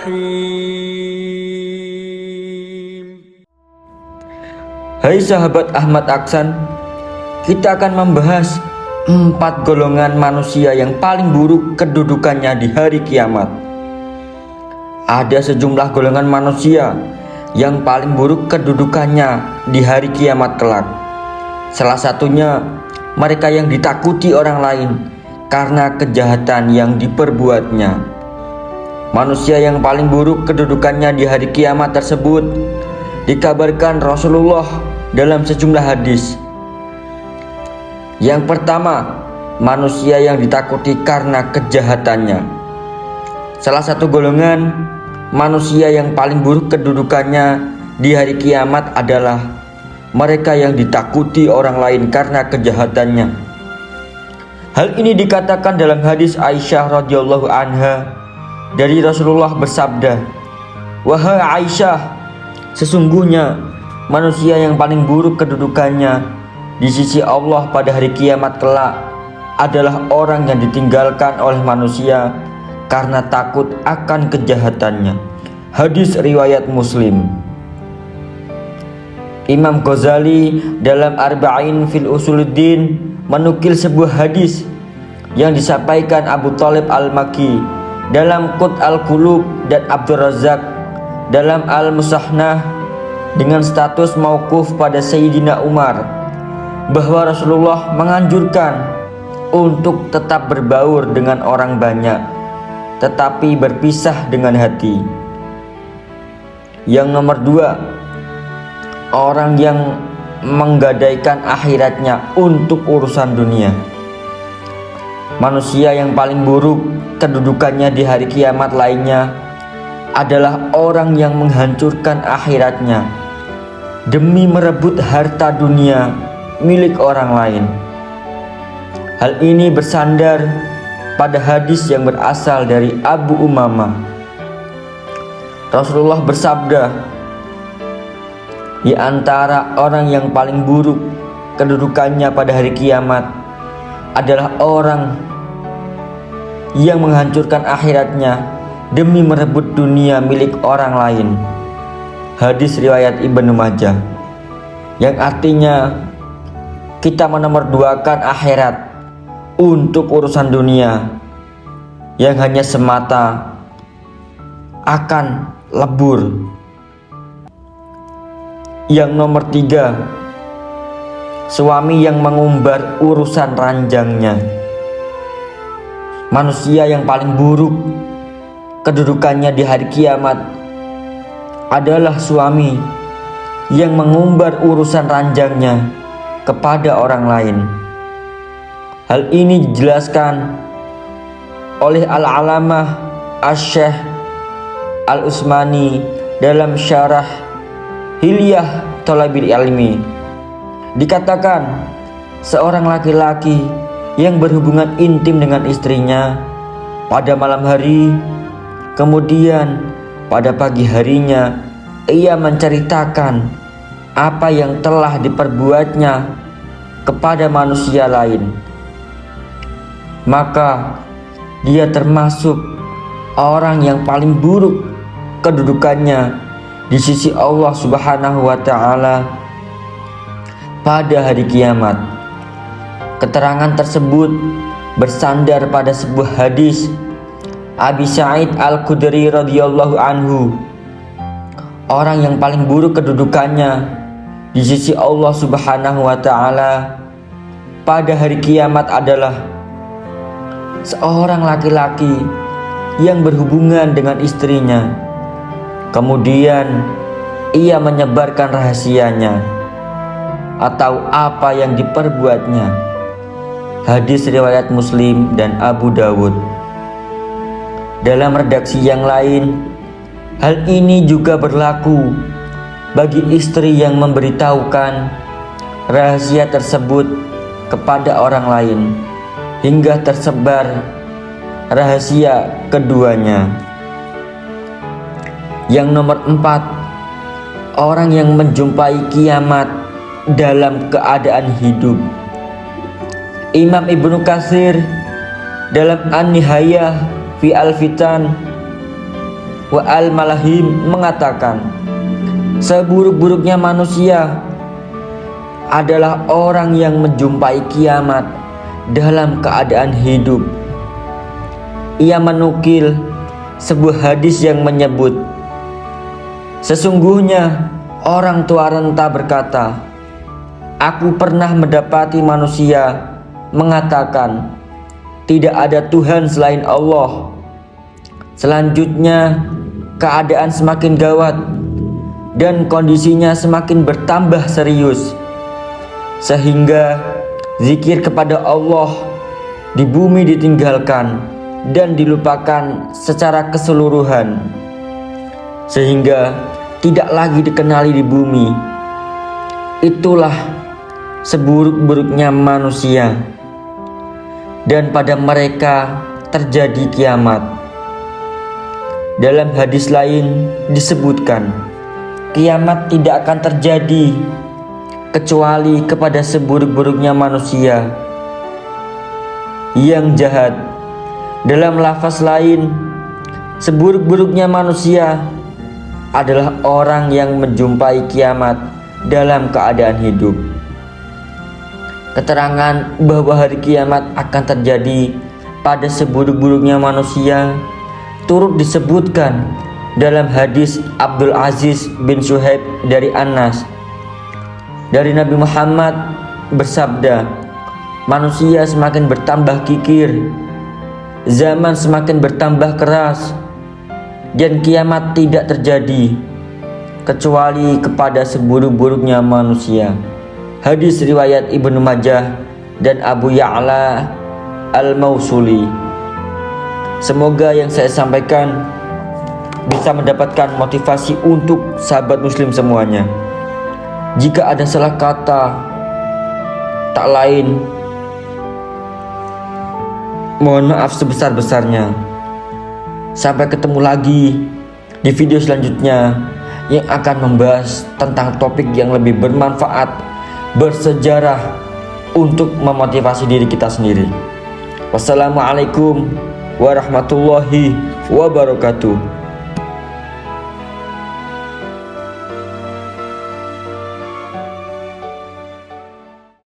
الرحيم. Hai sahabat Ahmad Aksan, kita akan membahas 4 golongan manusia yang paling buruk kedudukannya di hari kiamat. Ada sejumlah golongan manusia yang paling buruk kedudukannya di hari kiamat kelak. Salah satunya mereka yang ditakuti orang lain karena kejahatan yang diperbuatnya. Manusia yang paling buruk kedudukannya di hari kiamat tersebut dikabarkan Rasulullah dalam sejumlah hadis. Yang pertama, manusia yang ditakuti karena kejahatannya. Salah satu golongan manusia yang paling buruk kedudukannya di hari kiamat adalah mereka yang ditakuti orang lain karena kejahatannya. Hal ini dikatakan dalam hadis Aisyah radhiyallahu anha dari Rasulullah bersabda, "Wahai Aisyah, sesungguhnya manusia yang paling buruk kedudukannya di sisi Allah pada hari kiamat kelak adalah orang yang ditinggalkan oleh manusia karena takut akan kejahatannya." Hadis riwayat Muslim. Imam Ghazali dalam Arba'in fil Usuluddin menukil sebuah hadis yang disampaikan Abu Thalib Al-Makki dalam Qut Al-Qulub dan Abdul Razak dalam Al-Musahnah dengan status mauquf pada Sayyidina Umar, bahwa Rasulullah menganjurkan untuk tetap berbaur dengan orang banyak tetapi berpisah dengan hati. Yang nomor 2, orang yang menggadaikan akhiratnya untuk urusan dunia. Manusia yang paling buruk kedudukannya di hari kiamat lainnya adalah orang yang menghancurkan akhiratnya demi merebut harta dunia milik orang lain. Hal ini bersandar pada hadis yang berasal dari Abu Umamah. Rasulullah bersabda, "Di antara orang yang paling buruk kedudukannya pada hari kiamat adalah orang yang menghancurkan akhiratnya demi merebut dunia milik orang lain." Hadis riwayat Ibnu Majah, yang artinya kita menomorduakan akhirat untuk urusan dunia yang hanya semata akan lebur. Yang nomor 3, suami yang mengumbar urusan ranjangnya. Manusia yang paling buruk kedudukannya di hari kiamat adalah suami yang mengumbar urusan ranjangnya kepada orang lain. Hal ini dijelaskan oleh Al-Alamah Asy-Syaikh Al-Utsmani dalam syarah Hilyah Thalabil Ilmi. Dikatakan seorang laki-laki yang berhubungan intim dengan istrinya pada malam hari, kemudian pada pagi harinya ia menceritakan apa yang telah diperbuatnya kepada manusia lain, maka dia termasuk orang yang paling buruk kedudukannya di sisi Allah Subhanahu wa Ta'ala pada hari kiamat. Keterangan tersebut bersandar pada sebuah hadis Abi Sa'id Al-Khudri radhiyallahu anhu. Orang yang paling buruk kedudukannya di sisi Allah Subhanahu wa Ta'ala pada hari kiamat adalah seorang laki-laki yang berhubungan dengan istrinya, kemudian ia menyebarkan rahasianya atau apa yang diperbuatnya. Hadis riwayat Muslim dan Abu Dawud. Dalam redaksi yang lain, hal ini juga berlaku bagi istri yang memberitahukan rahasia tersebut kepada orang lain hingga tersebar rahasia keduanya. Yang nomor 4, orang yang menjumpai kiamat dalam keadaan hidup. Imam Ibnu Katsir dalam An-Nihayah fi Al-Fitan wa al-Malahim mengatakan, seburuk-buruknya manusia adalah orang yang menjumpai kiamat dalam keadaan hidup. Ia menukil sebuah hadis yang menyebut, sesungguhnya orang tua renta berkata, aku pernah mendapati manusia mengatakan, tidak ada Tuhan selain Allah. Selanjutnya keadaan semakin gawat dan kondisinya semakin bertambah serius, sehingga zikir kepada Allah di bumi ditinggalkan dan dilupakan secara keseluruhan, sehingga tidak lagi dikenali di bumi. Itulah seburuk-buruknya manusia, dan pada mereka terjadi kiamat. Dalam hadis lain disebutkan, kiamat tidak akan terjadi kecuali kepada seburuk-buruknya manusia yang jahat. Dalam lafaz lain, seburuk-buruknya manusia adalah orang yang menjumpai kiamat dalam keadaan hidup. Keterangan bahwa hari kiamat akan terjadi pada seburuk-buruknya manusia turut disebutkan dalam hadis Abdul Aziz bin Suhaib dari Anas, dari Nabi Muhammad bersabda, manusia semakin bertambah kikir, zaman semakin bertambah keras, dan kiamat tidak terjadi kecuali kepada seburuk-buruknya manusia. Hadis riwayat Ibnu Majah dan Abu Ya'la Al-Mausuli. Semoga yang saya sampaikan bisa mendapatkan motivasi untuk sahabat muslim semuanya. Jika ada salah kata, tak lain mohon maaf sebesar-besarnya. Sampai ketemu lagi di video selanjutnya yang akan membahas tentang topik yang lebih bermanfaat, bersejarah untuk memotivasi diri kita sendiri. Wassalamualaikum warahmatullahi wabarakatuh.